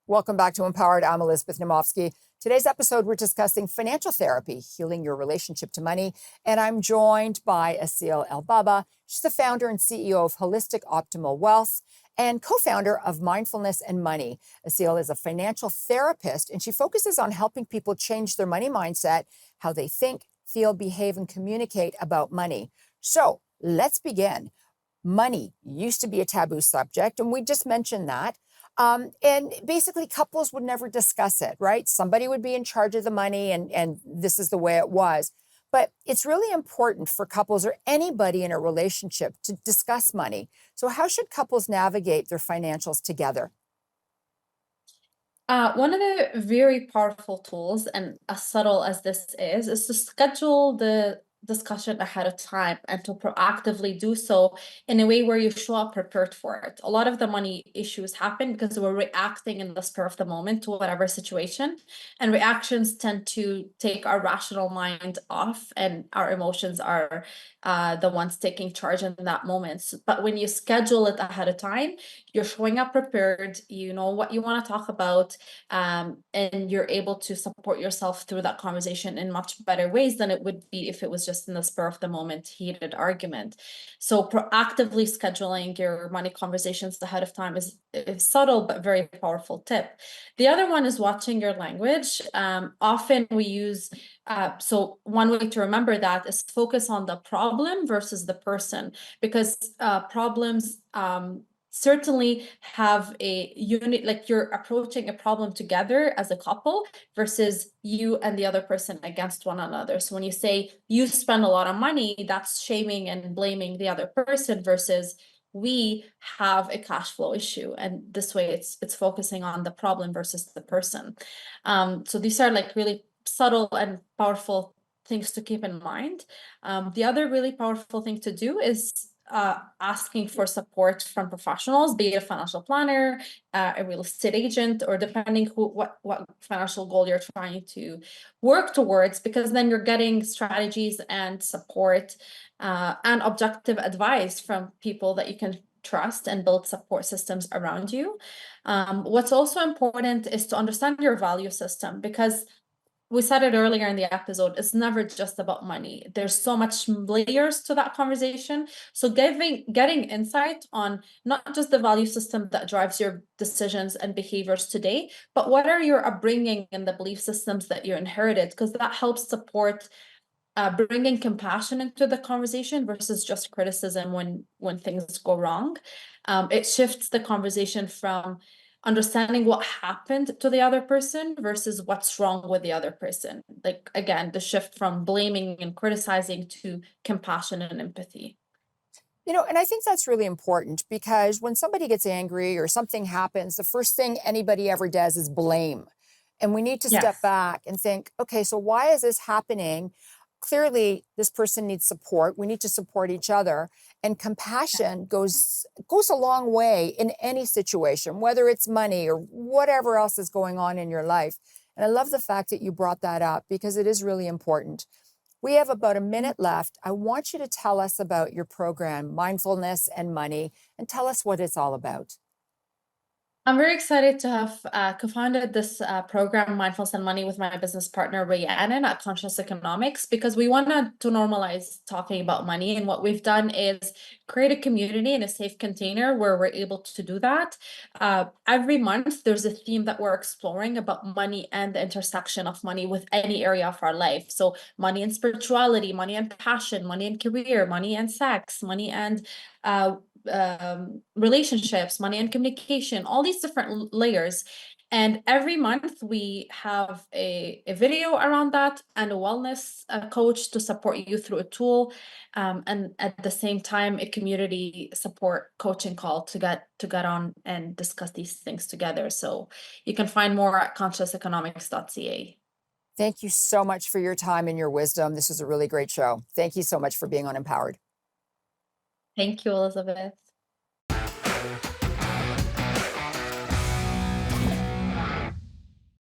Welcome back to Empowered. I'm Elizabeth Namofsky. Today's episode, we're discussing financial therapy, healing your relationship to money. And I'm joined by Aseel El-Baba. She's the founder and CEO of Holistic Optimal Wealth and co-founder of Mindfulness and Money. Aseel is a financial therapist, and she focuses on helping people change their money mindset, how they think, feel, behave, and communicate about money. So let's begin. Money used to be a taboo subject, and we just mentioned that. And basically, couples would never discuss it, right? Somebody would be in charge of the money, and this is the way it was. But it's really important for couples or anybody in a relationship to discuss money. So how should couples navigate their financials together? One of the very powerful tools, and as subtle as this is to schedule the discussion ahead of time and to proactively do so in a way where you show up prepared for it. A lot of the money issues happen because we're reacting in the spur of the moment to whatever situation, and reactions tend to take our rational mind off, and our emotions are the ones taking charge in that moment. But when you schedule it ahead of time, you're showing up prepared, you know what you want to talk about, and you're able to support yourself through that conversation in much better ways than it would be if it was just in the spur of the moment heated argument. So proactively scheduling your money conversations ahead of time is subtle but very powerful tip. The other one is watching your language. Often we use so one way to remember that is focus on the problem versus the person, because problems certainly have a unit, like you're approaching a problem together as a couple versus you and the other person against one another. So when you say you spend a lot of money, that's shaming and blaming the other person versus we have a cash flow issue. And this way it's focusing on the problem versus the person. So these are like really subtle and powerful things to keep in mind. The other really powerful thing to do is asking for support from professionals, be it a financial planner, a real estate agent, or depending what financial goal you're trying to work towards, because then you're getting strategies and support and objective advice from people that you can trust and build support systems around you. What's also important is to understand your value system, because we said it earlier in the episode, it's never just about money. There's so much layers to that conversation. So getting insight on not just the value system that drives your decisions and behaviors today, but what are your upbringing and the belief systems that you inherited, because that helps support bringing compassion into the conversation versus just criticism when things go wrong. It shifts the conversation from understanding what happened to the other person versus what's wrong with the other person. Like, again, the shift from blaming and criticizing to compassion and empathy. And I think that's really important because when somebody gets angry or something happens, the first thing anybody ever does is blame. And we need to step Yes. back and think, okay, so why is this happening? Clearly, this person needs support. We need to support each other. And compassion goes a long way in any situation, whether it's money or whatever else is going on in your life. And I love the fact that you brought that up because it is really important. We have about a minute left. I want you to tell us about your program, Mindfulness and Money, and tell us what it's all about. I'm very excited to have co-founded this program, Mindfulness and Money, with my business partner, Rhiannon at Conscious Economics, because we wanted to normalize talking about money. And what we've done is create a community in a safe container where we're able to do that. Every month, there's a theme that we're exploring about money and the intersection of money with any area of our life. So money and spirituality, money and passion, money and career, money and sex, money and uh, relationships, money and communication, all these different layers. And every month we have a video around that and a wellness coach to support you through a tool. And at the same time, a community support coaching call to get on and discuss these things together. So you can find more at consciouseconomics.ca. Thank you so much for your time and your wisdom. This was a really great show. Thank you so much for being on Empowered. Thank you, Elizabeth.